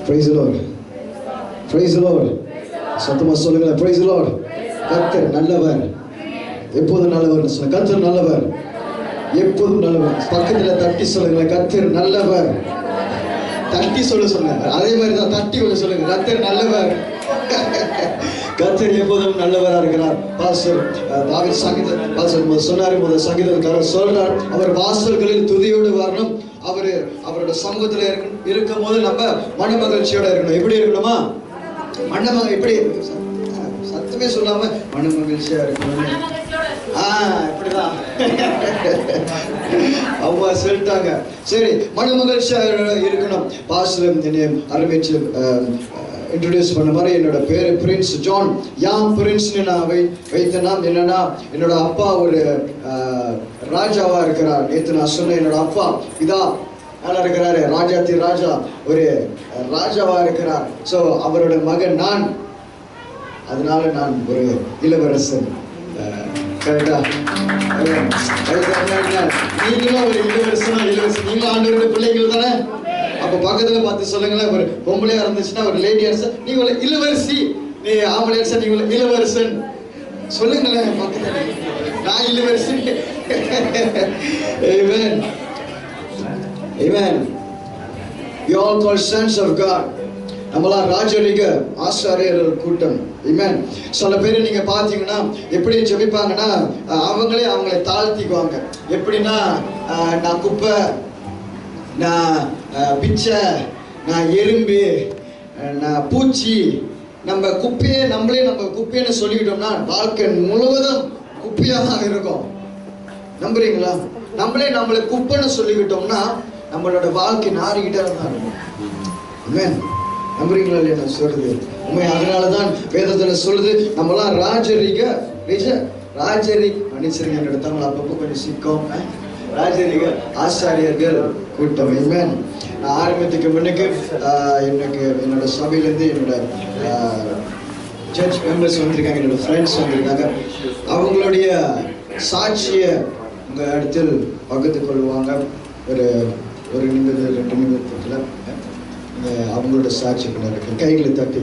Praise the Lord. Praise the Lord. சத்தமா சொல்லுங்க. Praise the Lord. கர்த்தர் நல்லவர். எப்போதும் நல்லவர் சொல்லுங்க. கர்த்தர் நல்லவர். எப்போதும் நல்லவர். பக்கத்துல தட்டி சொல்லுங்க. கர்த்தர் நல்லவர். தட்டி சொல்லுங்க. அதே மாதிரி தான் தட்டி சொல்லுங்க. கர்த்தர் நல்லவர். கர்த்தர் எப்போதும் நல்லவரா இருக்கிறார். பாஸ்டர் தாவீது சங்கீத பாஸ்டர் சொன்னாரு, முதல் சங்கீதக்காரர் சொல்றார், அவர் வாசல்களில் துதியோடு வரணும். அவரோட சமூகத்துல இருக்கும் போது நம்ம மன மகிழ்ச்சியோட இருக்கணும். எப்படி இருக்கணுமா? எப்படி சத்தமே சொல்லாம மன மகிழ்ச்சியா இருக்கணும். இப்படிதான் அம்மா சொல்லிட்டாங்க. சரி, மன மகிழ்ச்சியா இருக்கணும். பாஸ்டர் ஆரம்பிச்சு இன்ட்ரோடியூஸ் பண்ண மாதிரி என்னோட பேரு பிரின்ஸ் ஜான். யான் பிரின்ஸ்னு நான் வைத்தனா என்னன்னா, என்னோட அப்பா ஒரு ராஜாவா இருக்கிறார். நேற்று நான் சொன்னேன், என்னோட அப்பா இதா நல்லா இருக்கிறாரு, ராஜாத்தி ராஜா, ஒரு ராஜாவா இருக்கிறார். ஸோ அவரோட மகன் நான், அதனால நான் ஒரு இளவரசன். கரெக்டா? நீங்களும் ஒரு இளவரசனா? நீங்களும் ஆண்டவரோட பிள்ளைகள் தானே? அப்ப பக்கத்துல பார்த்து சொல்லுங்களேன், ஒரு பொம்பளையா இருந்துச்சுன்னா ஒரு லேடி அரசன், நீங்க ஒரு இளவரசி. நீ ஆம்பளை அரசன், நீங்க ஒரு இளவரசன். சொல்லுங்களேன் பக்கத்துல, நான் இளவரசி. Amen. Amen. We all called sons of God. நம்மளா ராஜரிக ஆசாரியர்கள் கூட்டம். Amen. சில பேர் நீங்க பாத்தீங்கன்னா எப்படி ஜெபிப்பாங்கன்னா, அவங்களை தாழ்த்திக்குவாங்க. எப்படின்னா, நான் குப்பை, நான் பிச்சை, நான் எறும்பு, நான் பூச்சி. நம்ம குப்பைன்னு சொல்லிக்கிட்டோம்னா வாழ்க்கை முழுவதும் குப்பையாக இருக்கும். நம்புறீங்களா? நம்மளை குப்பைன்னு சொல்லிக்கிட்டோம்னா நம்மளோட வாழ்க்கை நாரிக்கிட்டே தான் இருக்கும். நம்புறீங்களா இல்லையா நான் சொல்றது? உண்மை. அதனாலதான் வேதத்துல சொல்லுது, நம்மளாம் ராஜரிக மன்னிச்சிருங்க, என்னோட தமிழ் அப்பப்போ கொஞ்சம் சிக்கும். ராஜரிக ஆசாரியர்கள் கூட்டம். Amen. நான் ஆரம்பத்துக்கு முன்னுக்கு எனக்கு என்னோட சபையிலேருந்து என்னோட சர்ச் மெம்பர்ஸ் வந்திருக்காங்க, என்னோட ஃப்ரெண்ட்ஸ் வந்திருக்காங்க. அவங்களுடைய சாட்சியை உங்கள் இடத்தில் பகிர்ந்து கொள்வாங்க. ஒரு நிமிடம் 2 நிமிடத்துல அவங்களோட சாட்சி இருக்கு. கைகளை தட்டி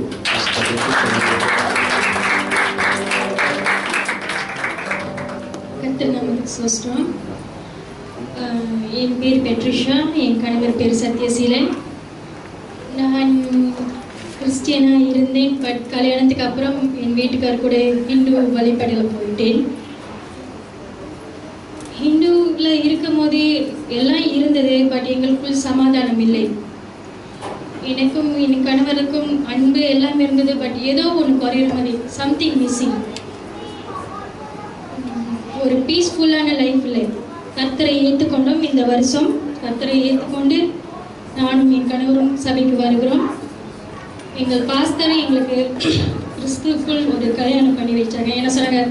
என் பேர் பெட்ரிஷா, என் கணவர் பேர் சத்யசீலன். நான் கிறிஸ்டியனாக இருந்தேன். பட் கல்யாணத்துக்கு அப்புறம் என் வீட்டுக்கார் கூட ஹிந்து வழிபாடில் போயிட்டேன். ஹிந்துவில் இருக்கும் போதே எல்லாம் இருந்தது, பட் எங்களுக்குள் சமாதானம் இல்லை. எனக்கும் என் கணவருக்கும் அன்பு எல்லாம் இருந்தது. பட் ஏதோ ஒன்று குறையிற மாதிரி, சம்திங் மிஸ்ஸிங். ஒரு பீஸ்ஃபுல்லான லைஃப் இல்லை. கர்த்தரை ஏற்றுக்கொண்டோம். இந்த வருஷம் கர்த்தரை ஏற்றுக்கொண்டு நானும் என் கணவரும் சபைக்கு வருகிறோம். எங்கள் பாஸ்டரை எங்களுக்கு கிறிஸ்துக்குள் ஒரு கல்யாணம் பண்ணி வச்சாங்க. என்ன சொன்னாங்க,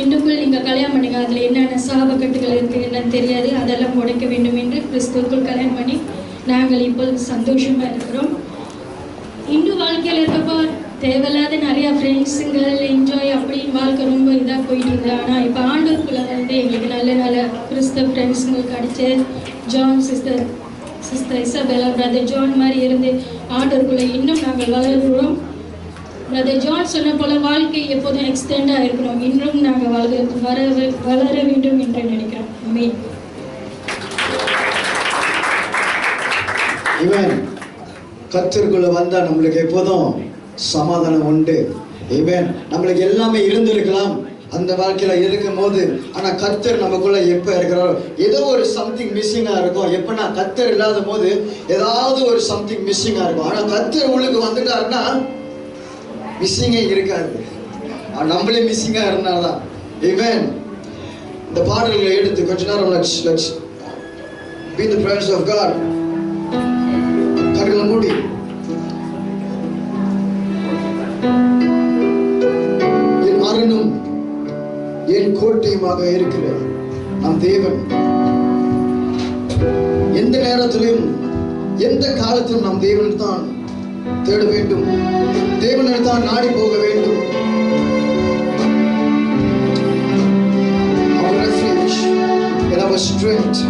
இன்றுக்குள் நீங்கள் கல்யாணம் பண்ணுங்க, அதில் என்னென்ன சாபக்கட்டுகள் இருக்குது என்னன்னு தெரியாது, அதெல்லாம் உடைக்க வேண்டும் என்று கிறிஸ்துக்குள் கல்யாணம் பண்ணி நாங்கள் இப்போது சந்தோஷமாக இருக்கிறோம். இன்னும் வாழ்க்கையில் இருக்கப்போ தேவையில்லாத நிறையா ஃப்ரெண்ட்ஸுங்கள் என்ஜாய் அப்படி வாழ்க்கை ரொம்ப இதாக போயிட்டு இருந்தது. ஆனால் இப்போ ஆண்டவருக்குள்ளே வந்து எங்களுக்கு நல்ல நல்ல கிறிஸ்தவ ஃப்ரெண்ட்ஸுங்களுக்கு கிடைச்ச John sister Isabella, brother John மாதிரி இருந்து ஆண்டவருக்குள்ளே இன்னும் நாங்கள் வளர்கிறோம். பிரதர் ஜான் சொன்ன போல வாழ்க்கை எப்போதும் எக்ஸ்டெண்டாக இருக்கிறோம். இன்னும் நாங்கள் வளர வேண்டும் என்று நினைக்கிறோம். ஆமென். இவன் கர்த்தருக்குள்ள வந்தா நம்மளுக்கு எப்போதும் சமாதானம் உண்டு. இவன் நம்மளுக்கு எல்லாமே இருந்திருக்கலாம் அந்த வாழ்க்கையில இருக்கும் போது, ஆனா கர்த்தர் நமக்குள்ள எப்ப இருக்கிறாரோ ஏதோ ஒரு சம்திங் மிஸ்ஸிங்கா இருக்கும். எப்பனா கர்த்தர் இல்லாத போது ஏதாவது ஒரு சம்திங் மிஸ்ஸிங்கா இருக்கும். ஆனா கர்த்தர் உள்ளுக்கு வந்துட்டாருன்னா மிஸ்ஸிங்கே இருக்காது. நம்மளே மிஸ்ஸிங்கா இருந்தால்தான். இவன் இந்த பாடல்களை எடுத்து கொஞ்ச நேரம் let's be in the presence of God. கண்களை மூடி என் அரணும் என் கோட்டையுமாக இருக்கிற நம் தேவன் எந்த நேரத்திலும் எந்த காலத்திலும் நம் தேவனை தான் தேட வேண்டும், தேவனை தான் நாடி போக வேண்டும். Our refuge and our strength.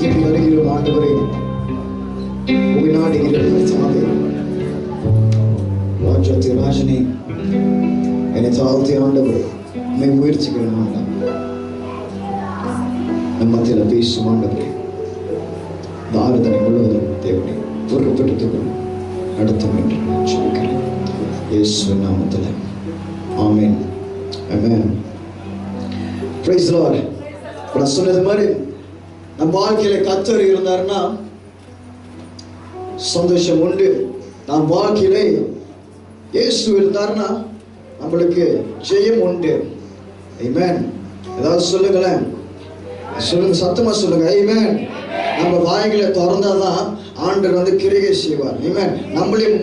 திரும்பி வருகிறோம் ஆண்டவரே, உம்மை நாடுகிறோம் கர்த்தாவே. ராஜாதி ராஜனே, என்னை தாழ்த்தி ஆண்டவரே உம்மை உயர்த்துகிறேன் ஆண்டவரே. நம் மத்தியில் பேசும் ஆண்டவரே, இந்த ஆராதனை முழுவதும் தேவனே பொறுப்பெடுத்துக் நடத்தும் என்று நான் சொல்கிறேன் இயேசுவின் நாமத்தில். ஆமென். ஆமென். Praise the Lord. நான் சொன்னது மாதிரி நம்ம வாழ்க்கையில கர்த்தர் இருந்தாருன்னா சந்தோஷம் உண்டு. நம் வாழ்க்கையிலே இயேசு இருந்தாருன்னா நம்மளுக்கு ஜெயம் உண்டு. ஆமென். ஏதாவது சொல்லுங்களேன், சொல்லுங்க, சத்தமா சொல்லுங்க. ஆமென். நம்ம வாய்களை திறந்தாதான் ஆண்டவர் கிரியை செய்வார். ஆமென். நம்மளையும்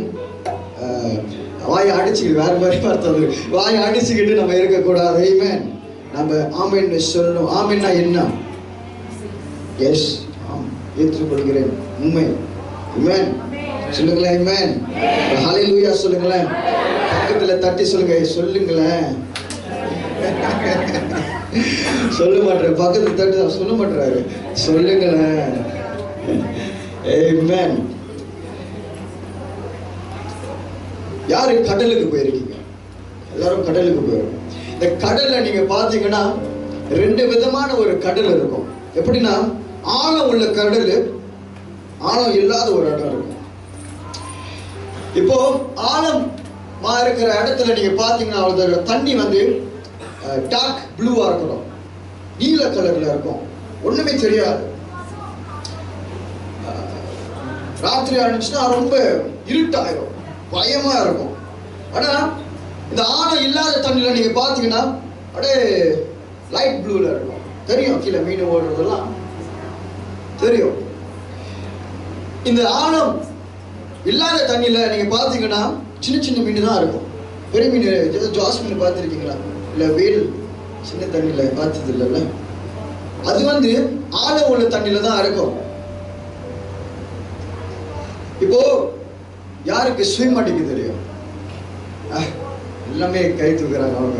வாயை அடிச்சுக்கிட்டு, வேற மாதிரி பார்த்தது, வாயை அடிச்சுக்கிட்டு நம்ம இருக்கக்கூடாது. ஆமென். நம்ம ஆமென் சொல்லணும். ஆமென்னா என்ன? எஸ், ஏற்றுக்கொள்கிறேன், உண்மை. ஆமென் சொல்லுங்களேன். ஆமென். ஹல்லேலூயா சொல்லுங்களேன். பக்கத்துல தட்டி சொல்லுங்க, சொல்லுங்களேன். சொல்ல மாட்டாரு, பக்கத்துல தட்டி சொல்ல மாட்டாரு, சொல்லுங்களேன். ஆமென். யாரு கடலுக்கு போயிருக்கீங்க? எல்லாரும் கடலுக்கு போயிருக்கோம். இந்த கடல்ல நீங்க பாத்தீங்கன்னா ரெண்டு விதமான ஒரு கடல் இருக்கும். எப்படின்னா, ஆழம் உள்ள கடல், ஆழம் இல்லாத ஒரு இடம் இருக்கும். இப்போ ஆழமா இருக்கிற இடத்துல நீங்க பாத்தீங்கன்னா அதோட தண்ணி டார்க் ப்ளூவா இருக்கணும், நீல கலர்ல இருக்கும், ஒண்ணுமே தெரியாது. ராத்திரி ஆனிச்சுன்னா ரொம்ப இருட்டாயிரும், பயமா இருக்கும். ஆனா இந்த ஆழம் இல்லாத தண்ணியில நீங்க பாத்தீங்கன்னா அப்படியே லைட் ப்ளூல இருக்கும். தெரியும், கீழே மீன் ஓடுறதெல்லாம் தெரியும். இந்த ஆழம் இல்லாத தண்ணியில நீங்க பாத்தீங்கன்னா சின்ன சின்ன மீன் தான் இருக்கும். பெரிய மீன் ஜாஸ் மீன் பார்த்துருக்கீங்களா? இல்ல வேல் சின்ன தண்ணியில பார்த்தது இல்லைல்ல. அது ஆழம் உள்ள தண்ணியில தான் இருக்கும். இப்போ யாருக்கு ஸ்விம் அடிக்க தெரியும்? எல்லாமே கை தூக்குறாங்க. அவங்க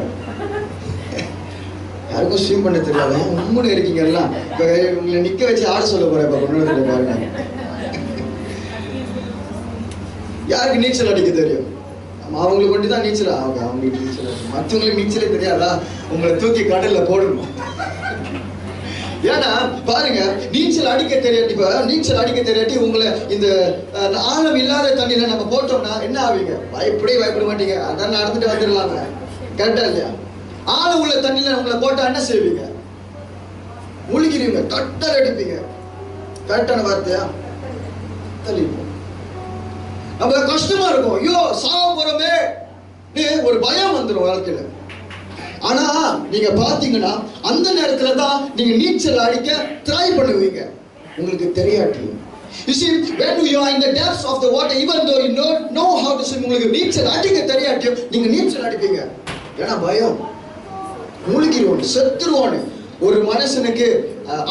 யாருக்கும் ஸ்விம் பண்ண தெரியாது. உண்மையில இருக்கீங்க எல்லாம். இப்ப உங்களை நிக்க வச்சு ஆட சொல்ல போறேன். இப்ப கொண்டு பாருங்க, யாருக்கு நீச்சல் அடிக்க தெரியும்? அவங்களுக்கு கொண்டு தான் நீச்சல். அவங்களுக்கு நீச்சல், மற்றவங்களுக்கு நீச்சலே தெரியாதா? உங்களை தூக்கி கடல்ல போடணும். ஏன்னா பாருங்க, நீச்சல் அடிக்க தெரியாட்டி, இப்ப நீச்சல் அடிக்க தெரியாட்டி உங்களை இந்த ஆழம் இல்லாத தண்ணியில நம்ம போட்டோம்னா என்ன ஆவீங்க? பயப்பட மாட்டீங்க, அதான் நடந்துட்டு வந்துடலாங்க. கரெக்டா இல்லையா? ஆழம் உள்ள தண்ணியில உங்களை போட்டா என்ன செய்வீங்க? முழுகிறீங்க, கட்டல் அடிப்பீங்க. கரெக்டான வார்த்தையா? தள்ளிப்போம். நம்ம கஷ்டமா இருக்கும், ஐயோ சாவ போறோமே, ஒரு பயம் வந்துடும் வாழ்க்கையில. ஆனா நீங்க பாத்தீங்கன்னா அந்த நேரத்துல தான் நீங்க நீச்சல் அடிக்க ட்ரை பண்ணுவீங்க, உங்களுக்கு தெரியாட்டி. You see, when you are in the depths of the water, even though you know how to swim, உங்களுக்கு நீச்சல் அடிக்க தெரியாட்டி நீங்க நீச்சல் அடிப்பீங்க. ஏன்னா பயம், முழுகிடுவோம், செத்துருவோன்னு. ஒரு மனுஷனுக்கு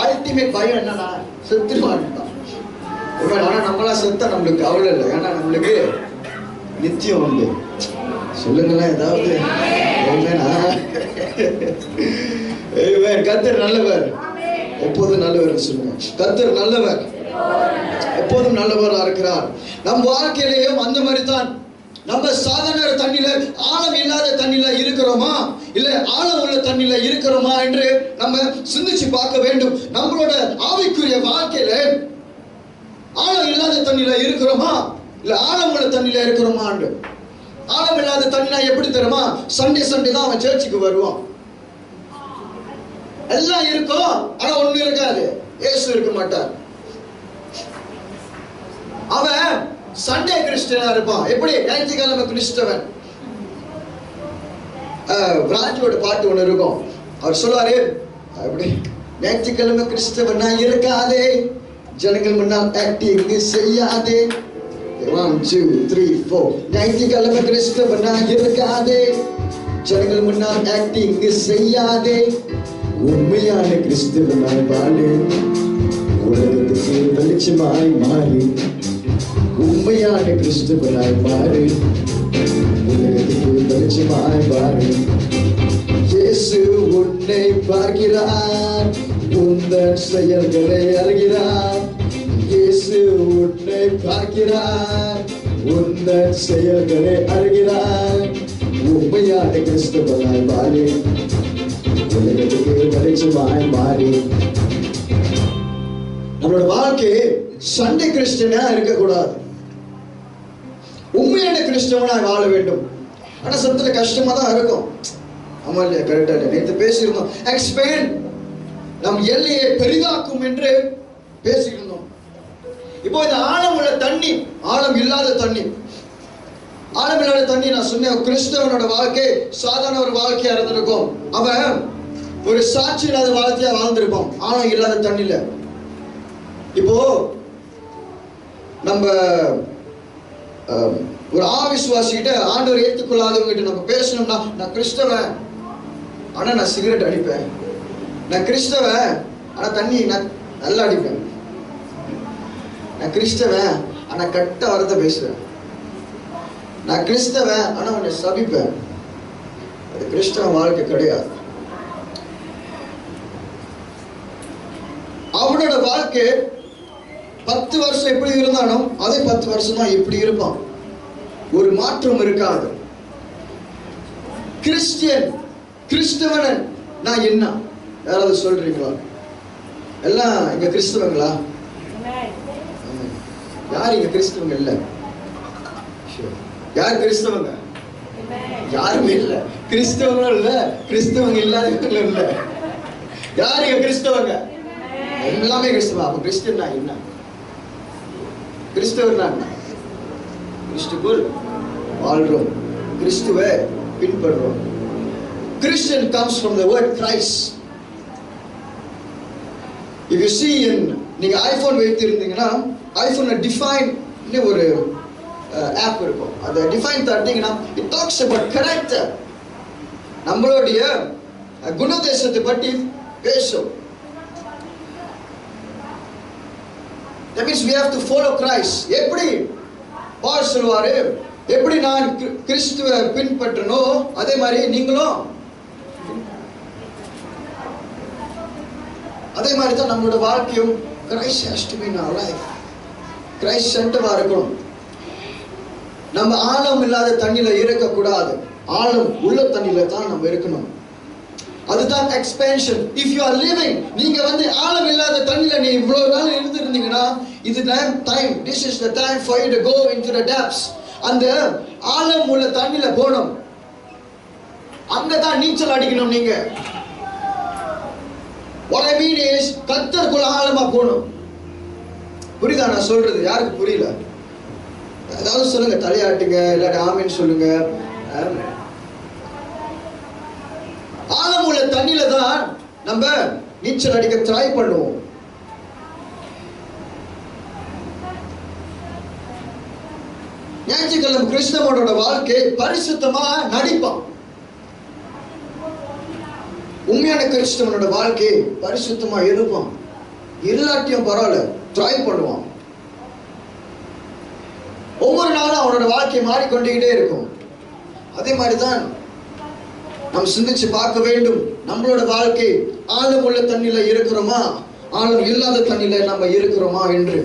அல்டிமேட் பயம் என்னன்னா செத்துருவான்னு தான். ஆனா நம்மளா செத்தா நம்மளுக்கு கவலை இல்லை, ஏன்னா நம்மளுக்கு நித்தியம் உண்டு. சொல்லுங்களேன் ஏதாவது. கர்த்தர் நல்லவர், எப்போதும் நல்லவர் சொல்லுங்க. கர்த்தர் நல்லவர், எப்போதும் நல்லவரா இருக்கிறார். நம் வாழ்க்கையிலேயும் அந்த மாதிரி தான். நம்ம சாதாரண தண்ணியில, ஆழம் இல்லாத தண்ணியில இருக்கிறோமா, இல்ல ஆழம் உள்ள தண்ணியில இருக்கிறோமா என்று நம்ம சிந்திச்சு பார்க்க வேண்டும். நம்மளோட ஆவிக்குரிய வாழ்க்கையில ஆழம் இல்லாத தண்ணியில இருக்கிறோமா, இல்ல ஆழம் உள்ள தண்ணியில இருக்கிறோமா? ஆழம் இல்லாத தண்ணினா எப்படி தெரியுமா? சண்டே தான் அவன் சர்ச்சுக்கு வருவான், எல்லாம் இருக்கும், ஆனா ஒண்ணு இருக்காது, இயேசு இருக்க மாட்டார். அவன் சண்டே கிறிஸ்டியனா இருப்பான். எப்படி? ஞாயிற்றுக்கிழமை கிறிஸ்தவன். பிரான்ச்சோட பாட்டு ஒண்ணு இருக்கும். அவர் சொல்லுவாரு, எப்படி ஞாயிற்றுக்கிழமை கிறிஸ்தவனா இருக்காதே, ஜனங்கள் முன்னால் ஆக்டிங் செய்யாதே. 1 2 3 4 ஞாயிற்றுக்கிழமை கிறிஸ்தவனா இருக்காதே, ஜனங்கள் முன்னால் ஆக்டிங் செய்யாதே, உண்மையான கிறிஸ்தவனாய் வாழு, உலகத்துக்கு வெளிச்சமாய் மாறி. உண்மையான கிறிஸ்தவனாய் மாறு, உலகத்துக்கு வெளிச்சமாய் மாறு. இயேசு உன்னை பார்க்கிறார், உந்தன் செயல்களை அறிகிறார். இயேசு உன்னை பார்க்கிறார். உந்தன் செயல்களை அறிகிறார். உண்மையான கிறிஸ்தவனாய் மாறி உலகத்துக்கு வெளிச்சமாய் மாறி நம்மளோட வாழ்க்கை சண்டே கிறிஸ்டியனா இருக்கக்கூடாது. உண்மையான கிறிஸ்தவனாய் வாழ வேண்டும். ஆனா சத்துல கஷ்டமா தான் இருக்கும். ஆமா இல்லையா? கரெக்டா இல்லையா? நேற்று பேசியிருந்தோம், எக்ஸ்பேண்ட், நம் எல்லையை பெரிதாக்கும் என்று பேசியிருந்தோம். இப்போ இந்த ஆழம் உள்ள தண்ணி, ஆழம் இல்லாத தண்ணி, ஆழம் இல்லாத தண்ணி நான் சொன்னேன். கிறிஸ்தவனோட வாழ்க்கை சாதாரண ஒரு வாழ்க்கையா இருந்திருக்கும். அவன் ஒரு சாட்சி இல்லாத வாழ்க்கையா வாழ்ந்திருப்பான் ஆழம் இல்லாத தண்ணில. இப்போ நம்ம ஒரு ஆவிசுவாசிகிட்ட ஆண்டவர் ஏற்றுக்கொள்ளாதவங்க நம்ம பேசணும்னா, நான் கிறிஸ்தவன் ஆனா நான் சிகரெட் அடிப்பேன், நான் கிறிஸ்தவன் ஆனா தண்ணி நான் நல்லா அடிப்பேன், நான் கிறிஸ்தவன் ஆனா கட்ட வார்த்தை பேசுவேன், நான் கிறிஸ்தவன் ஆனா உன்னை சபிப்பேன். அது கிறிஸ்தவ வாழ்க்கை கிடையாது. அவனோட வாழ்க்கை 10 வருஷம் எப்படி இருந்தாலும் அதே 10 வருஷம் தான் எப்படி இருப்பான். ஒரு மாற்றம் இருக்காது. கிறிஸ்டியன், கிறிஸ்தவன் நான் என்ன? யாராவது சொல்றீங்களா? எல்லாம் இங்க கிறிஸ்தவங்களா? யார் இங்க கிறிஸ்தவங்க இல்ல? யார் கிறிஸ்தவங்க? யாருமே இல்ல. கிறிஸ்தவங்களும் இல்ல, கிறிஸ்தவங்க இல்லாதவங்களும் இல்ல. யார் இங்க கிறிஸ்தவங்க? எல்லாமே கிறிஸ்தவ. அப்ப கிறிஸ்டியன் என்ன? கிறிஸ்தவர் என்ன? கிறிஸ்துக்குள் வாழ்றோம், கிறிஸ்துவை பின்பற்றுறோம். Christian comes from the word Christ. If you see in நீங்க ஐபோன் வைத்திருந்தீங்கன்னா ஐபோன்ல டிஃபைன் ஒரு ஆப் இருக்கும். அந்த define தட்டிங்கன்னா it talks about character, நம்மளுடைய குணதேசத்தை பற்றி பேசும். That means we have to follow Christ. எப்படி பால் சொல்வாரு, எப்படி நான் கிறிஸ்துவை பின்பற்றனோ அதே மாதிரி நீங்களும் அதே மாதிரி தான் நம்மளோட வாழ்க்கையும் Christ has to be in our life. Christ சென்டரா இருக்கணும். நம்ம ஆழம் இல்லாத தண்ணியில இருக்கக்கூடாது, ஆழம் உள்ள தண்ணியில தான் நம்ம இருக்கணும். அதுதான் expansion. If you are living, நீங்க ஆழம் இல்லாத தண்ணியில நீ இவ்வளவு நாள் இருந்திருந்தீங்கன்னா இது time, this is the time for you to go into the depths. அந்த ஆழம் உள்ள தண்ணியில போகணும். அங்கதான் நீச்சல் அடிக்கணும் நீங்க. What I mean is கர்த்தருக்குள்ள ஆழமா போகணும். புரியுதா நான் சொல்றது? யாருக்கு புரியல? ஏதாவது சொல்லுங்க, தலையாட்டுங்க, இல்லாட்டி ஆமீன் சொல்லுங்க. ஆழம் உள்ள தண்ணியில தான் நம்ம நீச்சல் அடிக்க ட்ரை பண்ணுவோம். ஞாயிற்றுக்கிழமை கிறிஸ்தவனோட வாழ்க்கை பரிசுத்தமா நடிப்பான். உண்மையான கிறிஸ்தவனோட வாழ்க்கை பரிசுத்தமா இருப்பான். இல்லாட்டியும் பரவாயில்ல, ட்ரை பண்ணுவான். ஒவ்வொரு நாளும் அவனோட வாழ்க்கை மாறிக்கொண்டே இருக்கும். அதே மாதிரிதான் நாம் சிந்திச்சு பார்க்க வேண்டும். நம்மளோட வாழ்க்கை ஆழம் உள்ள தண்ணியில இருக்கிறோமா, ஆழம் இல்லாத தண்ணியில நம்ம இருக்கிறோமா என்று.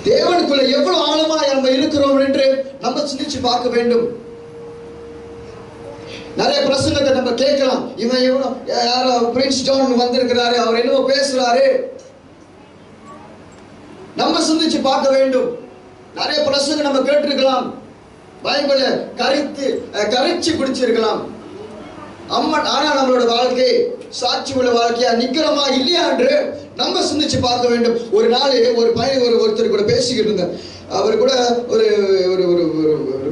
தேவனுக்குள்ள எவ்வளவு ஆழமா நம்ம இருக்கிறோம் என்று நம்ம சிந்திச்சு பார்க்க வேண்டும். நிறைய பிரசங்கத்தை நம்ம கேட்கலாம். இவன் யாரோ பிரின்ஸ் ஜான் வந்திருக்கிறாரு, அவர் என்னவோ பேசுறாரு. நம்ம சிந்திச்சு பார்க்க வேண்டும். நிறைய பிரசங்கம் நம்ம கேட்டிருக்கலாம், பைபிளை கரைச்சு பிடிச்சிருக்கலாம். ஆனா நம்மளோட வாழ்க்கை சாட்சி உள்ள வாழ்க்கையா நிக்கிறோமா இல்லையா என்று நம்ம சிந்திச்சு பார்க்க வேண்டும். ஒரு நாள் ஒரு பையன் ஒருத்தர் கூட பேசிக்கிட்டு இருந்தேன். அவர் கூட ஒரு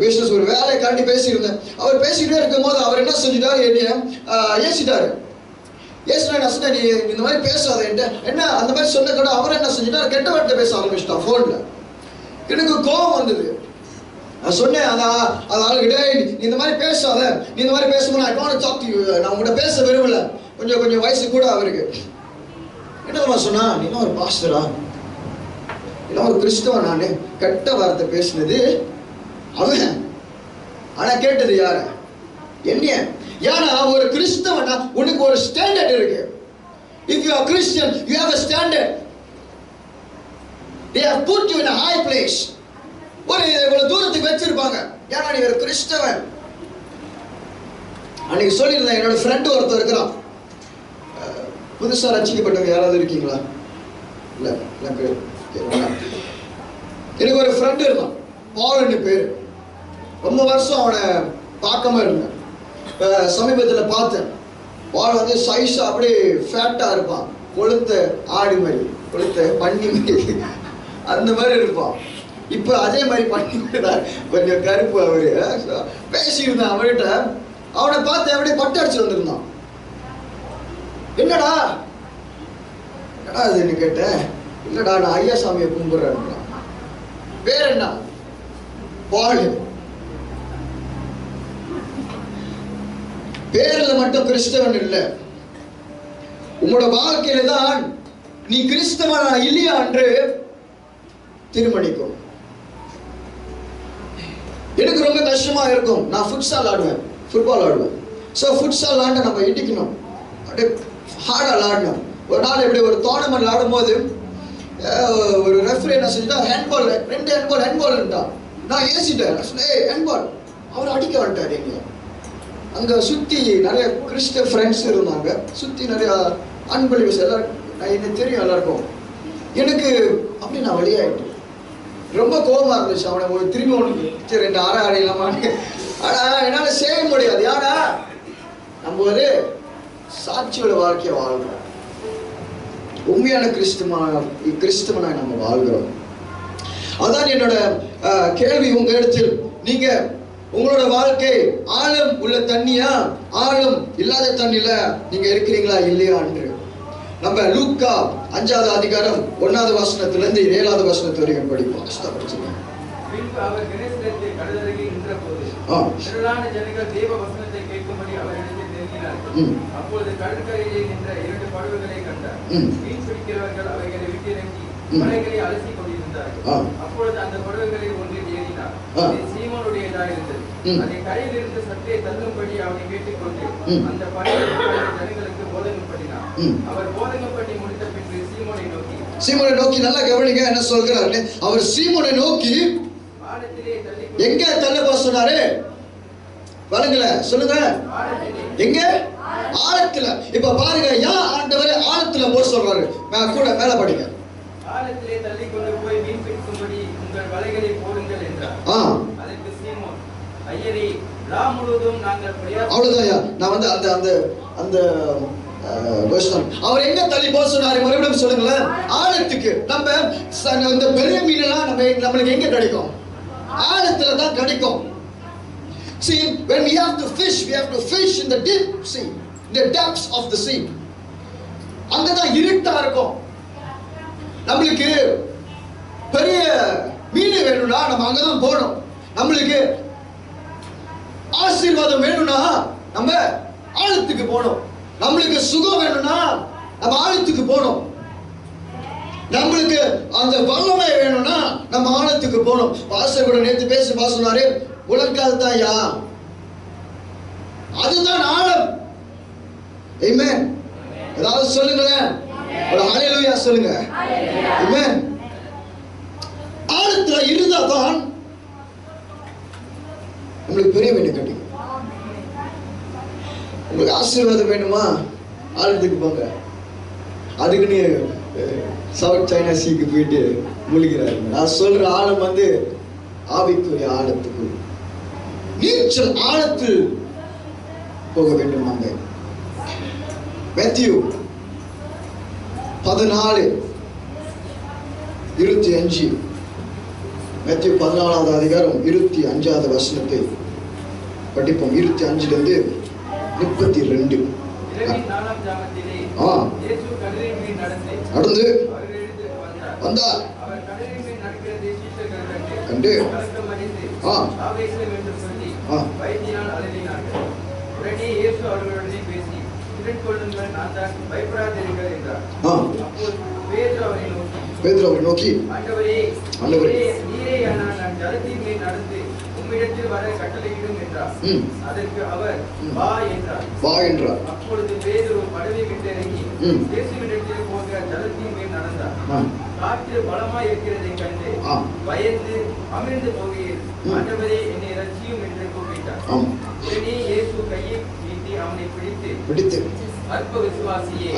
பிசினஸ் ஒரு வேலையை காட்டி பேசியிருந்தேன். அவர் பேசிக்கிட்டே இருக்கும் போது அவர் என்ன செஞ்சுட்டாரு, என்னைய ஏசிட்டாரு. ஏசினா நீ இந்த மாதிரி பேசாத என்ன அந்த மாதிரி சொன்ன கூட அவர் என்ன செஞ்சுட்டாரு, கெட்ட வார்த்தை பேச ஆரம்பிச்சிட்டான் போன்ல. எனக்கு கோபம் வந்தது. நான் சொன்னேன் அது ஆளுகிட்ட, நீ இந்த மாதிரி பேசாத, நீ இந்த மாதிரி பேசும்போது I don't talk to you, நான் உங்கள்கிட்ட பேச விரும்பல. கொஞ்சம் வயசு கூட அவருக்கு. என்ன சொன்னா, நீ ஒரு பாஸ்டரா, இல்லை ஒரு கிறிஸ்தவன்? நானு கெட்ட வார்த்தை பேசினது அவன், ஆனா கேட்டது யாரு? என்னைய. ஏன்னா ஒரு கிறிஸ்தவனா உனக்கு ஒரு ஸ்டாண்டர்ட் இருக்கு. If you are Christian, you have a standard. They have put you in a high place. ஒரு இவ்வளவு தூரத்துக்கு வச்சிருப்பாங்க. ஏன்னா நீ ஒரு கிறிஸ்தவன். அன்னைக்கு சொல்லியிருந்தேன், என்னோட ஃப்ரெண்ட் ஒருத்தர் இருக்கிறான். புதுசா ரட்சிக்கப்பட்டவங்க யாராவது இருக்கீங்களா? இல்ல, எனக்கு ஒரு ஃப்ரெண்ட் இருந்தான், பால்னு பேரு. ரொம்ப வருஷம் அவனை பார்க்காம இருந்தேன். சமீபத்தில் பார்த்தேன். பால் வந்து சைஸா அப்படியே ஃபேட்டா இருப்பான், கொளுத்த ஆடு மாதிரி, கொளுத்த பண்ணி மாதிரி, அந்த மாதிரி இருப்பான். இப்போ அதே மாதிரி பண்ணி கொஞ்சம் கருப்பு. அவரு பேசியிருந்தான் அவர்கிட்ட. அவனை பார்த்து அப்படியே பட்டு அடிச்சு வந்திருந்தான். என்னடா என்னடா அதுன்னு கேட்டேன். இல்லடா நான் ஐயா சாமியை கும்பிடுறேன். பேர் என்ன? பால். பேர்ல மட்டும் கிறிஸ்தவன் இல்லை, உங்களோட வாழ்க்கையில தான் நீ கிறிஸ்தவனா இல்லையா என்று தீர்மானிக்கும். எனக்கு ரொம்ப கஷ்டமா இருக்கும். நான் ஃபுட்சால் ஆடுவேன், ஃபுட்பால் ஆடுவேன். ஸோ ஃபுட்சால் ஆண்ட நம்ம இடிக்கணும், அப்படியே ஹார்டா ஆடணும். ஒரு நாள் எப்படி ஒரு டோர்னமெண்ட் ஆடும்போது ஒரு ரெஃபரி என்ன செஞ்சா, ஹேண்ட்பால், 2 ஹேண்ட்பால் இருந்தா. நான் ஏசிட்டேன், ஹேண்ட்பால். அவர் அடிக்க வந்துட்டார். எங்க அங்க சுத்தி நிறைய கிறிஸ்டியன் ஃப்ரெண்ட்ஸ் இருந்தாங்க, சுத்தி நிறைய அன்பிலிவர்ஸ் எல்லாரும், எனக்கு தெரியும் எல்லாருக்கும். எனக்கு அப்படி நான் வெளியாயிட்டேன். ரொம்ப கோபமா இருந்துச்சு. அவனை ஒரு திரும்பி ஒன்று சரி 2 ஆற ஆடிடலாமான்னு. ஆனா என்னால செய்ய முடியாது. யாரா நம்ம ஒரு சாட்சியோட வாழ்க்கையை வாழ்றோம். உண்மையான கிறிஸ்தவனாய் நம்ம வாழ்கிறோம். அதான் என்னோட கேள்வி உங்க இடத்தில். நீங்க உங்களோட வாழ்க்கை ஆழம் உள்ள தண்ணியா, ஆழம் இல்லாத தண்ணியில நீங்க இருக்கிறீங்களா இல்லையா என்று நம்ம லூக்கா 5வது அதிகாரம் 1வது வசனத்திலிருந்து 7வது வசனத்து வரைக்கும் படிப்போம். அவர் கெனேசரேத்தில் கடலருகே நின்றபோது திரளான ஜனங்கள் தேவ வசனத்தை கேட்கும்படி அவரிடத்தில் நெருங்கினார்கள். அப்பொழுது கடற்கரையிலே நின்ற 2 படகுகளை கண்டார். மீன் பிடிக்கிறவர்கள் அவைகளை விட்டிறங்கி வலைகளை அலசி கொண்டிருந்தார்கள். அப்பொழுது அந்த படகுகளில் ஒன்றில் ஏறினார். அது சீமோனுடையதாயிருந்தது. அதை கரையில் இருந்து சற்றே தள்ளும்படி அவனை கேட்டுக்கொண்டு அந்த படகுகளில் ஜனங்களுக்கு போதகம் பண்ணினார். அவர் போதகம் பண்ணி முடித்த பின்பு சீமோனை நோக்கி நல்லா கவனிங்க என்ன சொல்கிறார். அவர் சீமோனை நோக்கி எங்க தள்ள போக சொன்னாரு? பாருங்கள, சொல்லுங்க, எங்க? ஆழத்துல. இப்ப பாருங்க, ஏன் ஆண்டவர் ஆழத்துல போக சொல்றாரு? கூட மேல படிங்க. ஆழத்திலே தள்ளி கொண்டு போய் மீன் பிடிக்கும்படி உங்கள் வலைகளை போடுங்கள் என்றார். அதற்கு சீமோன், ஐயரே, ராம் முழுவதும் நாங்கள் பிரயாசம். அவ்வளவுதான். நான் வந்து அந்த அந்த அந்த அவர் எங்க தள்ளி போக சொன்னாரு? மறுபடியும் சொல்லுங்களேன். ஆழத்துக்கு. நம்ம இந்த பெரிய மீனெல்லாம் நம்மளுக்கு எங்க கிடைக்கும்? ஆழத்துல தான் கிடைக்கும். See, when we have to fish in the deep sea, in the depths of the sea. அங்கதான் இருட்டா இருக்கும். நம்மளுக்கு பெரிய மீன் வேணும்னா நம்ம அங்கதான் போகணும். நம்மளுக்கு ஆசீர்வாதம் வேணும்னா நம்ம ஆழத்துக்கு போகணும். நம்மளுக்கு சுகம் வேணும்னா நம்ம ஆழத்துக்கு போகணும். நம்மளுக்கு அந்த வல்லமை வேணும்னா நம்ம ஆழத்துக்கு போகணும். பாஸ்டர் கூட நேத்து பேசி சொன்னாரு, உலகால் தான் யா, அதுதான் ஆழம். ஆமென். ஏதாவது சொல்லுங்களேன், ஒரு ஹல்லேலூயா சொல்லுங்க. ஆமென். ஆழத்துல இருந்தா தான் உங்களுக்கு பெரிய வேணும் கிடைக்கும். உங்களுக்கு ஆசீர்வாதம் வேணுமா? ஆழத்துக்கு போங்க. அதுக்கு நீ சவுத் சைனா சீக்கு போயிட்டு முழுகிறாரு. நான் சொல்ற ஆழம் வந்து ஆவிக்குரிய ஆழத்துக்கு, நீச்சல் ஆழத்தில் போக வேண்டுமாங்க. மேத்யூ 14:25. மேத்யூ 14வது அதிகாரம் 25வது வசனத்தை படிப்போம். 25லிருந்து 32. நடந்து வந்தார். கண்டு பேதுரு அவரை நோக்கி, ஆண்டவரே, உம்மிடத்தில் வர கட்டளையிடும் என்றார். அதற்கு அவர் வா என்றார். வா என்றார். அப்பொழுது பேதுரு படவை விட்டு இறங்கி இயேசுவினிடத்தில் போகிற ஜலத்தின் மேல் நடந்தார். காற்று பலமாய் இருக்கிறதை கண்டு பயந்து அமிழ்ந்து போகையில், ஆண்டவரே என்னை ரட்சியும் என்று கூப்பிட்டார். உடனே இயேசு கையை நீட்டி அவனை பிடித்து அற்ப விசுவாசியே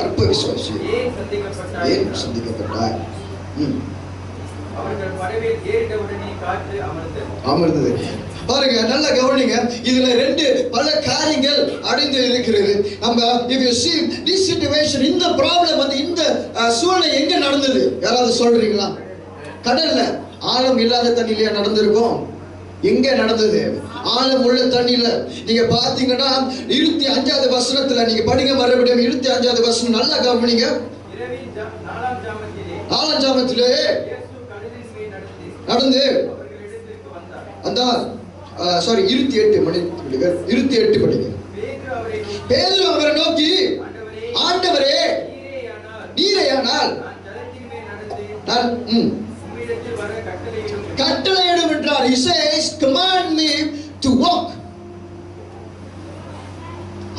ஏன் சந்திக்கப்பட்டாய்? அவர்கள் படவில் ஏறிட்டவுடனே காற்று அமர்ந்தது. பாருங்க, நல்ல கவனிங்க. இதுல ரெண்டு பல காரியங்கள் அடைந்து இருக்கிறது. நம்ம if you see this situation, இந்த ப்ராப்ளம் வந்து இந்த சூழ்நிலை எங்க நடந்தது யாராவது சொல்றீங்களா? கடல்ல ஆழம் இல்லாத தண்ணியில நடந்திருக்கும். எங்க நடந்தது? ஆழம் உள்ள தண்ணியில. நீங்க பாத்தீங்கன்னா 25வது வசனத்துல நீங்க படிங்க, மறுபடியும் 25வது வசனம் நல்லா கவனிங்க. 4ஆம் ஜாமத்திலே நடந்து வந்தார். சாரி 28 படிங்க. பேதுரு அவரை நோக்கி, ஆண்டவரே நீரேயானால் நான் கட்டளையிடும் என்றார். He says, command me to walk.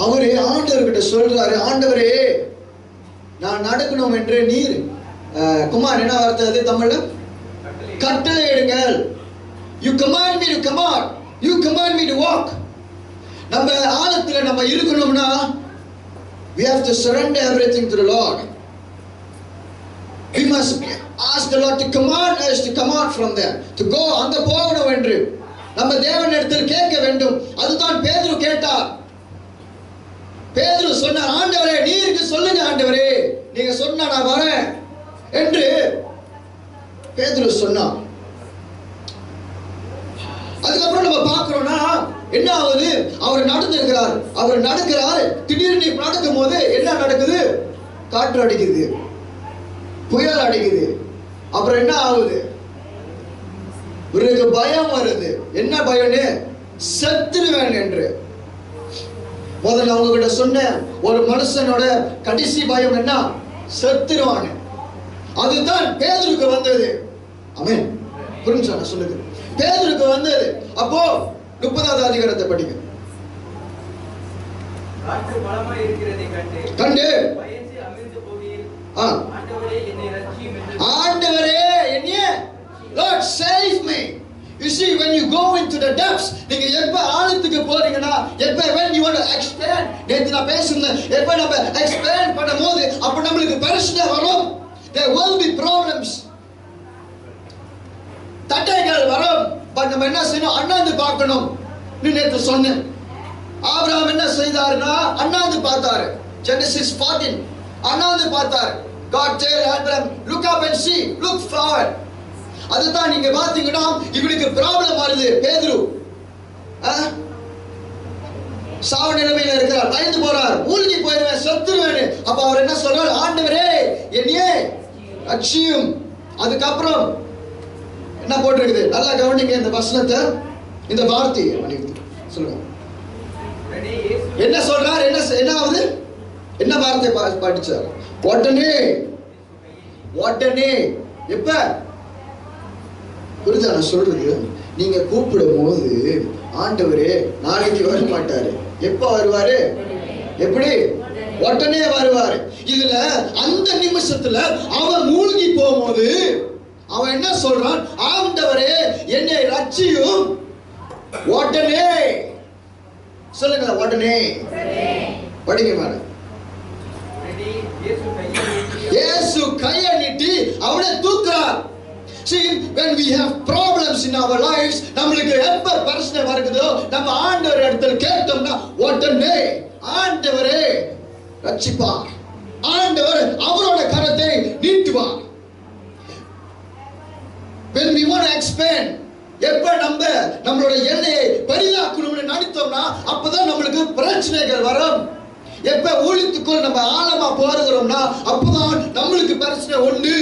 அவரே ஆண்டவர்கிட்ட சொல்றாரு, ஆண்டவரே நான் நடக்கணும் என்று நீர் குமார் என்ன வார்த்தை அது தமிழ்ல? கட்டளையிடுங்கள். You command me to come out. You command me to walk. நம்ம ஆழத்துல நம்ம இருக்கணும்னா we have to surrender everything to the Lord. We must ask the Lord to command us to come out from there, to go. அங்க போகணும் என்று நம்ம தேவனிடத்தில் கேட்க வேண்டும். அதுதான் பேதுரு கேட்டார். பேதுரு சொன்னார், ஆண்டவரே நீருக்கு சொல்லுங்க, ஆண்டவரே நீங்க சொன்னா நான் வரேன் என்று பேதுரு சொன்னார். அதுக்கப்புறம் நம்ம பார்க்கிறோம்னா என்ன ஆகுது? அவர் நடந்திருக்கிறார், அவர் நடக்கிறார். திடீர்னு நடக்கும் போது என்ன நடக்குது? காற்று அடிக்குது, புயல் அடிக்குது. அப்புறம் என்ன ஆகுது? இவருக்கு பயம் வருது. என்ன பயம்னு? செத்துருவேன் என்று. முதல்ல அவங்க கிட்ட சொன்ன ஒரு மனுஷனோட கடைசி பயம் என்ன? செத்துருவான். அதுதான் பேதுருக்கு வந்தது. ஆமென். புரிஞ்சா நான் சொல்லுது? பேதுருக்கு வந்தது. அப்போ 30வது அதிகாரத்தை படிங்க. காற்று பலமாய் இருக்கிறதை கண்டு பயந்து அமிழ்ந்து போகையில், ஆண்டவரே என்னை ரட்சியும் என்று, ஆண்டவரே என்னையே Lord save me. You see, when you go into the depths, நீங்க எப்ப ஆழத்துக்கு போறீங்கன்னா, எப்ப when you want to expand, நேத்து நான் பேசுனேன், எப்ப நம்ம expand பண்ணும்போது அப்ப நமக்கு பிரச்சனை வரும். There will be problems. தட்டைகள் வரும். பட் நம்ம என்ன செய்யணும்? அண்ணாந்து பார்க்கணும். நீ நேத்து சொன்னேன், ஆபிரகாம் என்ன செய்தாருன்னா அண்ணாந்து பார்த்தாரு. Genesis 14 அண்ணாந்து பார்த்தாரு. God tell Abraham, look up and see, look forward. அதுதான் நீங்க பாத்தீங்கன்னா இவனுக்கு ப்ராப்ளம் வருது. பேதுரு சாவ நிலைமையில இருக்கிறார், பயந்து போறார், மூழ்கி போயிருவேன், செத்துருவேன். அப்ப அவர் என்ன சொல்றாரு? ஆண்டவரே என்னையே ரட்சியும். அதுக்கப்புறம் என்ன போட்டிருக்குது? நல்லா கவனிங்க இந்த வசனத்தை, இந்த வார்த்தையை சொல்லுங்க. என்ன சொல்றார்? என்ன ஆகுது? என்ன வார்த்தை படிச்சார்? உடனே எப்ப? புரியுதா நான் சொல்றது? நீங்க கூப்பிடும் போது ஆண்டவரே நாளைக்கு வர மாட்டாரு. எப்ப வருவாரு? எப்படி? உடனே வருவாரு. இதுல அந்த நிமிஷத்துல அவன் மூழ்கி போகும்போது அவன் என்ன சொல்றான்? ஆண்டவரே என்னை ரட்சியும். உடனே சொல்லுங்க, உடனே படிங்க மேடம். இயேசு கையை நீட்டி அவனை தூக்குறார். See, when we have problems in our lives, நம்மளுக்கு எப்ப பிரச்சனை வருதோ நம்ம ஆண்டவர் இடத்துல கேட்டோம்னா உடனே ஆண்டவரே ரட்சிப்பார். ஆண்டவர் அவரோட கரத்தை நீட்டுவார். When we want to expand, எப்ப நம்மளோட எல்லையை பெரிதாக்கணும்னு நினைத்தோம்னா அப்பதான் நம்மளுக்கு பிரச்சனைகள் வரும். எப்ப ஊழியத்துக்குள் நம்ம ஆழமா போறோம்னா அப்பதான் நம்மளுக்கு பிரச்சனை உண்டு.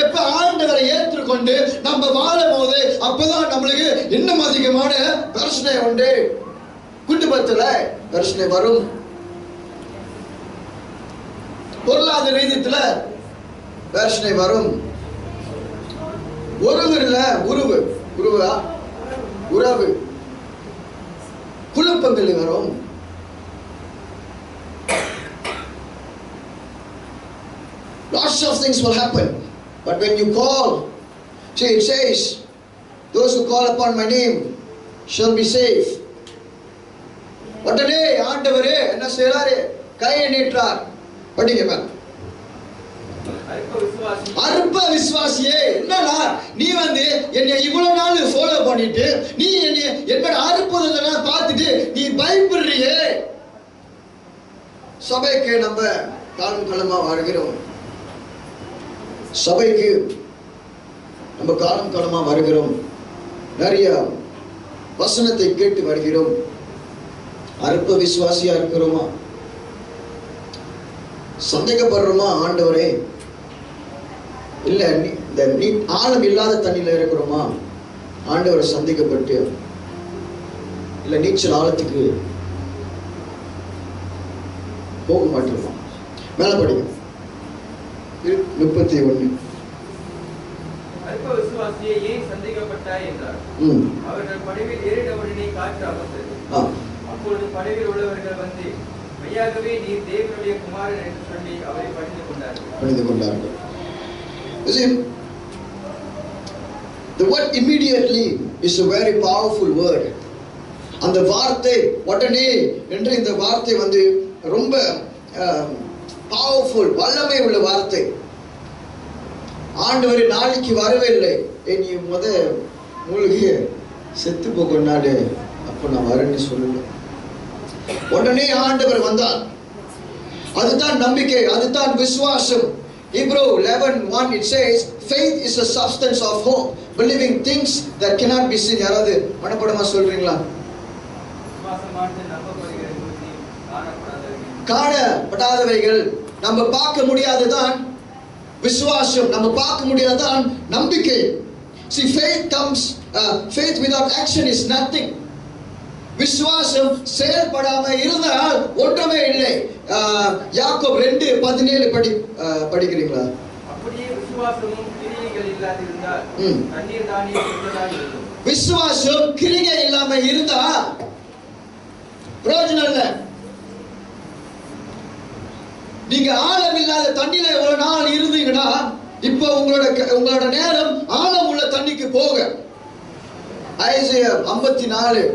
எப்ப ஆண்டவரை ஏற்றுக்கொண்டு நம்ம வாழும் போது அப்பதான் நம்மளுக்கு இன்னும் அதிகமான பிரச்சனை உண்டு. குடும்பத்துல பிரச்சனை வரும், பொருளாதார ரீதியில பிரச்சனை வரும், உறவுல உறவா உறவு குழப்பங்கள் வரும். Lots of things will happen, but when you call, see, it says, those who call upon my name shall be saved. உடனே ஆண்டவரே என்ன செய்றாரு? கையை நீட்டுறார். படிங்க மேம். அற்ப விசுவாசியே, என்னடா நீ என்னை இவ்வளவு நாள் ஃபாலோ பண்ணிட்டு நீ என்னோட அற்புதத்தை பார்த்துட்டு நீ பயப்படுறியே. சபைக்கு நம்ம காலம் காலமா வருகிறோம். சபைக்கு நம்ம காலம் காலமா வருகிறோம். நிறைய வசனத்தை கேட்டு வருகிறோம். அற்ப விசுவாசியா இருக்கிறோமா? சந்தேகப்படுறோமா? ஆண்டவரே, இல்ல இந்த ஆழம் இல்லாத தண்ணியில இருக்கிறோமா? ஆண்டவரை சந்தேகப்பட்டு இல்ல நீச்சல் ஆழத்துக்கு போக மாட்டோமா? மேல படிங்க. 31. அற்ப விசுவாசியே, ஏன் சந்தேகப்பட்டாய் என்றார். அவர்கள் படவில் ஏறினவுடனே காற்று அமர்ந்தது. அப்பொழுது படவில் உள்ளவர்கள் வந்து, மெய்யாகவே நீர் தேவனுடைய குமாரன் என்று சொல்லி அவரை பணிந்து கொண்டார்கள். You see, the word immediately is a very powerful word. அந்த வார்த்தை உடனே என்று இந்த வார்த்தை ரொம்ப பவர்ஃபுல், வல்லமை உள்ள வார்த்தை. ஆண்டவர் நாளைக்கு வரவே இல்லை, நீ மூழ்கி செத்து போகனாலே அப்ப நான் வரேன்னு சொல்லல. உடனே ஆண்டவர் வந்தார். அதுதான் நம்பிக்கை, அதுதான் விசுவாசம். Hebrees 11:1 it says, faith is a substance of hope, believing things that cannot be seen. யாராவது மனப்படமா சொல்றீங்களா? காணப்படாதவைகள், நம்ம பார்க்க முடியாததான் விசுவாசம், நம்ம பார்க்க முடியாததான் நம்பிக்கை. See, faith without action is nothing. விசுவாசம் செயல்படாம இருந்தால் ஒன்றுமே இல்லை. யாக்கோபு 2:17 படிக்கிறீங்களா? அப்படியே விசுவாசமும் கிரியைகள் இல்லாதிருந்தால் தண்ணீர் தானே செத்ததாய் இருக்கும். விசுவாசம் கிரியை இல்லாம இருந்தா பிரயோஜனம் இல்லை. நீங்க ஆழம் இல்லாத தண்ணியில எவ்வளவு நாள் இருந்தீங்கன்னா இப்ப உங்களோட நேரம் ஆழம் உள்ள தண்ணிக்கு போக. Isaiah 54:3.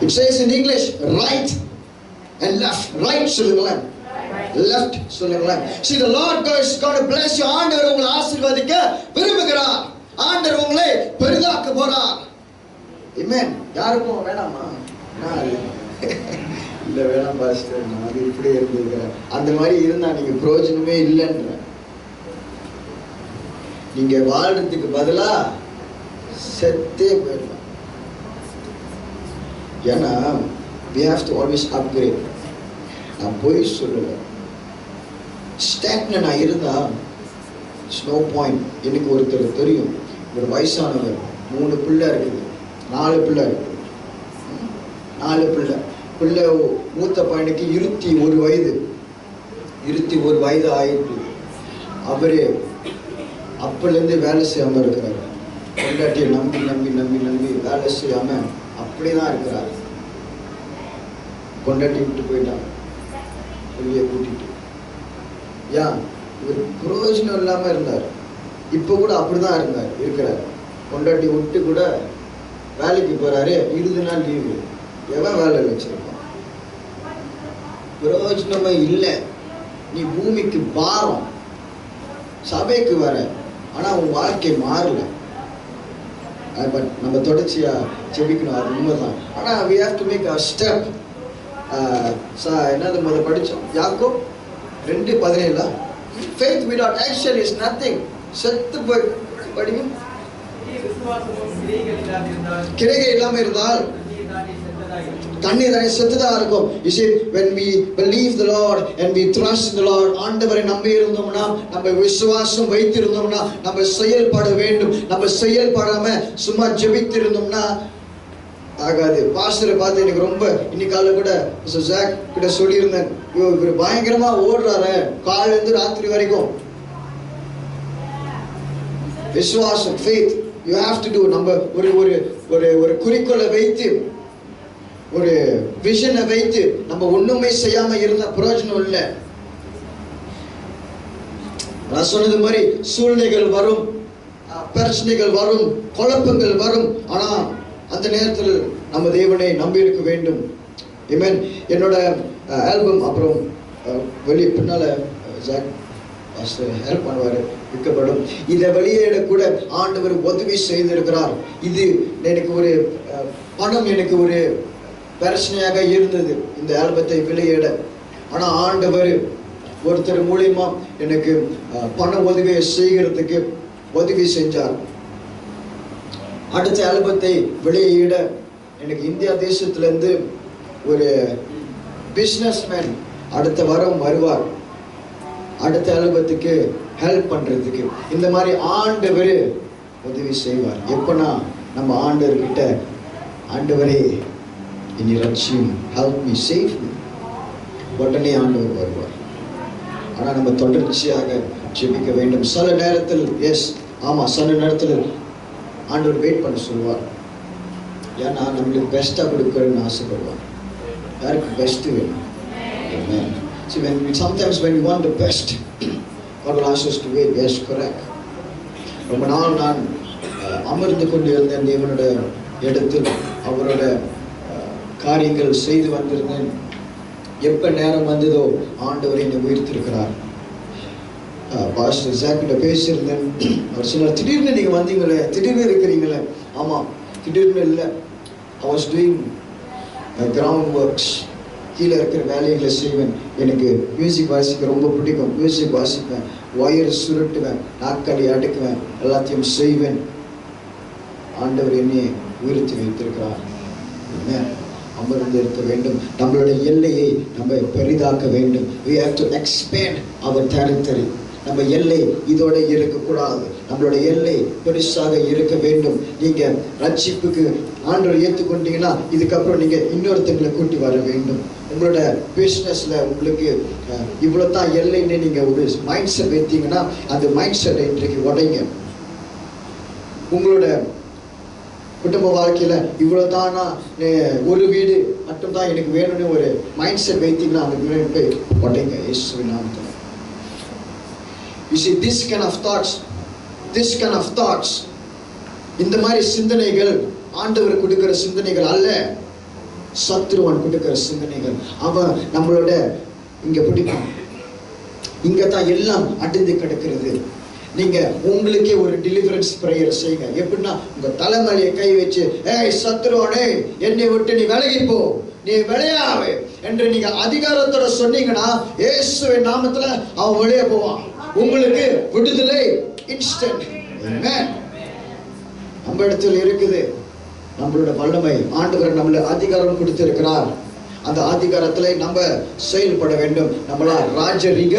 It says in English, right and left. Right சொல்லுங்களேன், left சொல்லுங்களேன். See, the Lord God is going to bless you. ஆண்டவர் உங்களை ஆசீர்வதிக்க விரும்புகிறார். ஆண்டவர் உங்களை பெரிதாக்க போறார். Amen. யாருக்கும் வேணாமா? இல்ல வேணாம் பாஸ்டர், நான் இப்படி இருந்திருக்கிறேன். அந்த மாதிரி இருந்தா நீங்க பிரயோஜனமே இல்லைன்ற. நீங்க வாழ்றதுக்கு பதிலா செத்தே போயிடலாம். ஏன்னா we have to always upgrade. நான் போய் சொல்லல, ஸ்டாக்னா இருந்தா இட்ஸ் நோ பாயிண்ட். எனக்கு ஒருத்தர் தெரியும், ஒரு வயசானவர், 3 பிள்ளை இருக்குது, 4 பிள்ளை இருக்குது, 4 பிள்ளை. மூத்த பையனுக்கு 21 வயது, 21 வயது ஆயிட்டு. அவரே அப்பலேருந்து வேலை செய்யாம இருக்கிறார். பொண்டாட்டியை நம்பி நம்பி நம்பி நம்பி வேலை செய்யாம அப்படிதான் இருக்கிறார். பொண்டாட்டி விட்டு போயிட்டாங்க வெளியே கூட்டிட்டு. ஏன்? ஒரு பிரயோஜனம் இல்லாம இருந்தார். இப்ப கூட அப்படிதான் இருக்கிறார். பொண்டாட்டி விட்டு கூட வேலைக்கு போறாரு, 20 நாள் லீவு. எவன் வேலை வச்சிருப்பான்? பிரயோஜனமே இல்லை. நீ பூமிக்கு பாரம், சபைக்கு வர, ஆனா உன் வாழ்க்கை மாறல. பட் நம்ம தொடர்ச்சியா செபிக்கணும், அது உண்மைதான். ஆனா we have to make a step. என்னது முதல்ல படிச்சோம், யாக்கோபு 2:17. faith without action is nothing. செத்து போய் படிங்க. கிரைகள் இல்லாம இருந்தால் தண்ணீர் தானே செத்துதா இருக்கும். You see, when we believe the Lord and we trust the Lord, ஆண்டவரை நம்பி இருந்தோம்னா, நம்ம விசுவாசம் வைத்திருந்தோம்னா, நம்ம செயல்பட வேண்டும். நம்ம செயல்படாம சும்மா ஜெபித்திருந்தோம்னா ஆகாது. பாஸ்டரை பார்த்து எனக்கு ரொம்ப இன்னைக்கால கூட ஜாக் கிட்ட சொல்லியிருந்தேன், இவர் பயங்கரமா ஓடுறாரு காலையில இருந்து ராத்திரி வரைக்கும். விசுவாசம், faith you have to do. நம்ம ஒரு ஒரு ஒரு ஒரு குறிக்கோளை வைத்து, ஒரு விஷனை வைத்து நம்ம ஒண்ணுமே செய்யாம இருந்த பிரயோஜனம் இல்லை. நான் சொன்னது மாதிரி சூழ்நிலைகள் வரும், பிரச்சனைகள் வரும், குழப்பங்கள் வரும். ஆனா அந்த நேரத்தில் நம்ம தேவனை நம்பி இருக்க வேண்டும். ஆமென். என்னோட ஆல்பம் அப்புறம் வெளியே பின்னால ஹெல்ப் பண்ணுவாரு, விற்கப்படும். இதை வெளியிட கூட ஆண்டவர் உதவி செய்திருக்கிறார். இது எனக்கு ஒரு பணம் எனக்கு ஒரு பிரச்சனையாக இருந்தது இந்த ஆல்பத்தை வெளியிட. ஆனா ஆண்டவர் ஒருத்தர் மூலியமா எனக்கு பண உதவியை செய்கிறதுக்கு உதவி செஞ்சார். அடுத்த ஆல்பத்தை வெளியிட எனக்கு இந்தியா தேசத்திலிருந்து ஒரு பிஸ்னஸ்மேன் அடுத்த வாரம் வருவார், அடுத்த ஆல்பத்துக்கு ஹெல்ப் பண்றதுக்கு. இந்த மாதிரி ஆண்டவர் உதவி செய்வார். எப்பனா நம்ம ஆண்டவர்கிட்ட, ஆண்டவரே என்னை ரட்சியும், ஹெல்ப் மீ, சேவ் மீ, உடனே ஆண்டவர் வருவார். ஆனா நம்ம தொடர்ச்சியாக ஜெபிக்க வேண்டும். சில நேரத்தில் சில நேரத்தில் ஆண்டவர் வெயிட் பண்ண சொல்லுவார். ஏன்னா நம்மளுக்கு பெஸ்டா கொடுக்கணும்னு ஆசைப்படுவார். யாருக்கு பெஸ்ட் வேணும்? Amen. See, sometimes when we want the best, God will ask us to wait. Yes, correct. ரொம்ப நாள் நான் அமர்ந்து கொண்டு இருந்தேன் தேவனோட இடத்தில், அவரோட காரியங்கள் செய்து வந்திருந்தேன். எப்ப நேரம் வந்ததோ ஆண்டவர் என்னை உயர்த்திருக்கிறார். பாஸ்டர் ஜாக் கிட்ட பேசியிருந்தேன். அவர் சொன்னார், திடீர்னு நீங்க வந்தீங்களே, திடீர்னு இருக்கிறீங்களே. ஆமா, திடீர்னு இல்லை. I was doing ground works, கீழே இருக்கிற வேலைகளை செய்வேன். எனக்கு மியூசிக் வாசிக்க ரொம்ப பிடிக்கும். மியூசிக் வாசிப்பேன், ஒயர் சுருட்டுவேன், நாற்காலி அடுக்குவேன், எல்லாத்தையும் செய்வேன். ஆண்டவர் என்னை உயர்த்தி வைத்திருக்கிறார். அமர்ந்து இருக்க வேண்டும். நம்மளுடைய எல்லையை நம்ம பெரிதாக்க வேண்டும். We have to expand our territory. நம்ம எல்லை இதோட இருக்கக்கூடாது. நம்மளோட எல்லை பெருசாக இருக்க வேண்டும். நீங்க ரட்சிப்புக்கு ஆண்டவரை ஏற்றுக்கொண்டீங்கன்னா இதுக்கப்புறம் நீங்க இன்னொருத்தங்களை கூட்டி வர வேண்டும். உங்களோட பிஸ்னஸ்ல உங்களுக்கு இவ்வளவுதான் எல்லைன்னு நீங்க ஒரு மைண்ட் செட் வைத்தீங்கன்னா அந்த மைண்ட் செட்டை இன்றைக்கு உடைங்க. உங்களோட குடும்ப வாழ்க்கையில இவ்வளவுதானா, ஒரு வீடு மட்டும்தான் எனக்கு வேணும்னு ஒரு மைண்ட் செட் வைத்தீங்கன்னா அதுக்கு முன்னாடி போய் உடைங்க இயேசுவின் நாமத்தில். You see, this kind of thoughts, இந்த மாதிரி சிந்தனைகள் ஆண்டவர் கொடுக்கிற சிந்தனைகள் அல்ல, சத்துருவன் கொடுக்கிற சிந்தனைகள். அவன் நம்மளோட இங்க பிடிக்கும், இங்க தான் எல்லாம் அடைந்து கிடக்கிறது. நீங்க உங்களுக்கே ஒரு டெலிவரன்ஸ் பிரேயர் செய்யுங்க. எப்படின்னா உங்க தலைமையை கை வச்சு, ஏய் சத்துருவனே, என்னை விட்டு நீ விலகி போ, நீ விளையாவே என்று நீங்க அதிகாரத்தோட சொன்னீங்கன்னா இயேசுவின் நாமத்துல அவன் வெளியே போவான். உங்களுக்கு விடுதலை இன்ஸ்டன்ட். ஆமென். நம்ம இடத்துல இருக்குது நம்மளோட வல்லமை. ஆண்டவர் நம்மள அதிகாரம் கொடுத்திருக்கிறார். அந்த அதிகாரத்துல நம்ம செயல்பட வேண்டும். நம்மளா ராஜரிக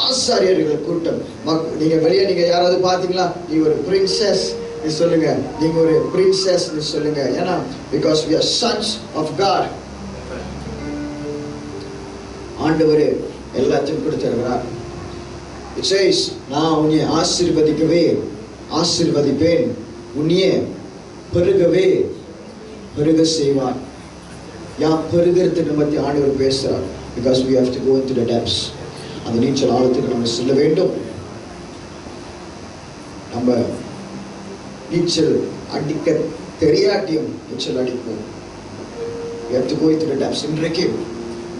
ஆசாரியர்கள் கூட்டம். நீங்க வெளியே நீங்க யாராவது பாத்தீங்களா, நீ ஒரு பிரின்சஸ் சொல்லுங்க, நீங்க ஒரு பிரின்சஸ் சொல்லுங்க. ஏன்னா because we are sons of God. ஆண்டவர் எல்லாத்தையும் கொடுத்திருக்கிறார். It says, நான் உன்னை ஆசீர்வதிக்கவே ஆசீர்வதிப்பேன், உன்னையே பெருகவே பெருக செய்வார். பெருகிறதுக்கு பற்றி ஆண்டவர் பேசுறார். Because we have to go into the depths. அந்த நீச்சல் ஆழத்துக்கு நம்ம செல்ல வேண்டும். நம்ம நீச்சல் அடிக்க தெரியாட்டியும் நீச்சல் அடிப்போம். We have to go into the depths. இன்றைக்கு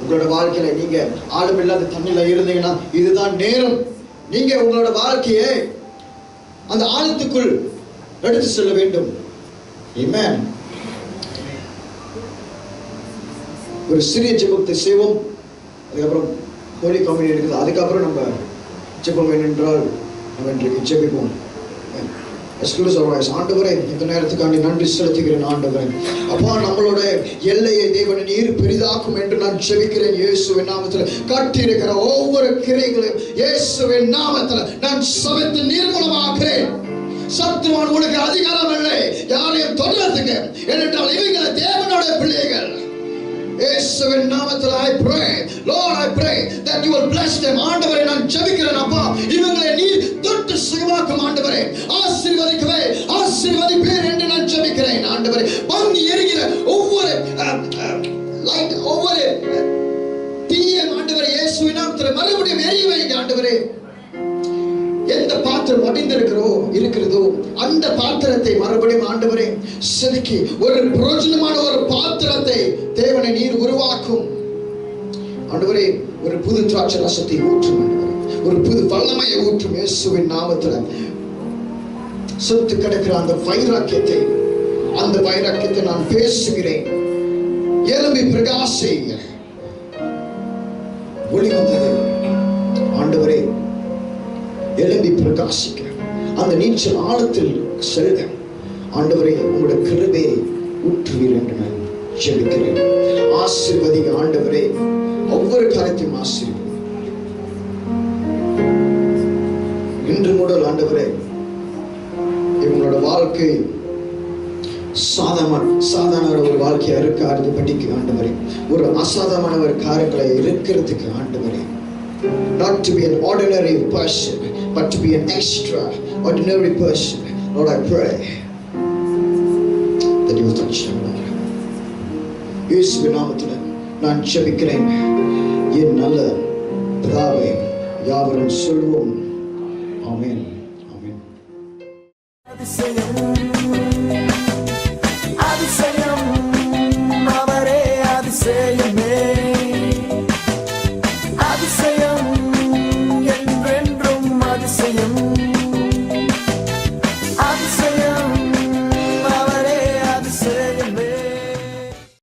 உங்களோட வாழ்க்கையில நீங்க ஆழமில்லாத தண்ணில இருந்தீங்கன்னா இதுதான் நேரம். நீங்க உங்களோட வாழ்க்கையை அந்த ஆழத்துக்குள் எடுத்து செல்ல வேண்டும். ஆமென். ஒரு சிறிய ஜெபத்தை செய்வோம். அதுக்கப்புறம் ஹோலி கம்யூனியன் இருக்குது. அதுக்கப்புறம் நம்ம ஜெபம் வேணென்றால் நம்ம இன்றைக்கு ஜெபிப்போம். ஆண்டவரே, இந்த நேரத்துக்காண்டி நன்றி செலுத்துகிறேன். ஆண்டவரே, அப்பா, நம்மளோட எல்லையை தேவனை நீர் பெரிதாக்கும் என்று நான் ஜெபிக்கிறேன். இயேசுவின் நாமத்தில் கட்டி இருக்கிற ஒவ்வொரு கிரைகளையும் இயேசுவின் நாமத்தில் நான் சபித்து நிர்மூலமாக்குறேன். சத்துருவான் உனக்கு அதிகாரம் இல்லை யாரையும் தொடர்றதுக்கு. ஏனென்றால் இவங்க தேவனோட பிள்ளைகள். இயேசுவின் நாமத்தில் I pray, Lord, I pray that you will bless them. ஆண்டவரே, நான் ஜெபிக்கிறேன் அப்பா, இவங்களை நீர் தொட்டு சுகமாக்கும். ஆண்டவரே, செய்ய வைங்க ஆண்டவரே. எந்த பாத்திரம் இருக்கிறதோ அந்த பாத்திரத்தை மறுபடியும் ஆண்டவரே செதுக்கி ஒரு பிரயோஜனமான ஒரு பாத்திரத்தை தேவனை நீர் உருவாக்கும் ஆண்டவரே. ஒரு புது திராட்சை ரசத்தை ஊற்றும் ஆண்டவரே, ஒரு புது வல்லமையை ஊற்றும் இயேசுவின் நாமத்தில். சொத்து கிடக்கிற அந்த வைராக்கியத்தை நான் பேசுகிறேன். எழும்பி பிரகாசை. ஒளி வந்தது ஆண்டவரே, எழும்பி பிரகாசிக்க அந்த நீச்சல் ஆழத்தில் செல்க ஆண்டவரே. உங்களுடைய கிருபையை ஊற்றுவீர் என்று நான் ஜெபிக்கிறேன். ஆசீர்வதிங்க ஆண்டவரே, ஒவ்வொரு காரியத்தையும் ஆசீர்வதி. இன்று முதல் ஆண்டவரே இவங்களோட வாழ்க்கை சாதாரண ஒரு வாழ்க்கையா இருக்காது படிக்க ஆண்டவரே, ஒரு அசாதாரண ஒரு காரியங்களை இருக்கிறதுக்கு ஆண்டவரே. Not to be an ordinary person, but to be an extraordinary person. Lord, I pray that you will touch them, Lord. இயேசுவின் நாமத்தில் நான் ஜெபிக்கிறேன் என் நல்ல பிதாவே. யாவரும் சொல்வோம் ஆமென், ஆமென்.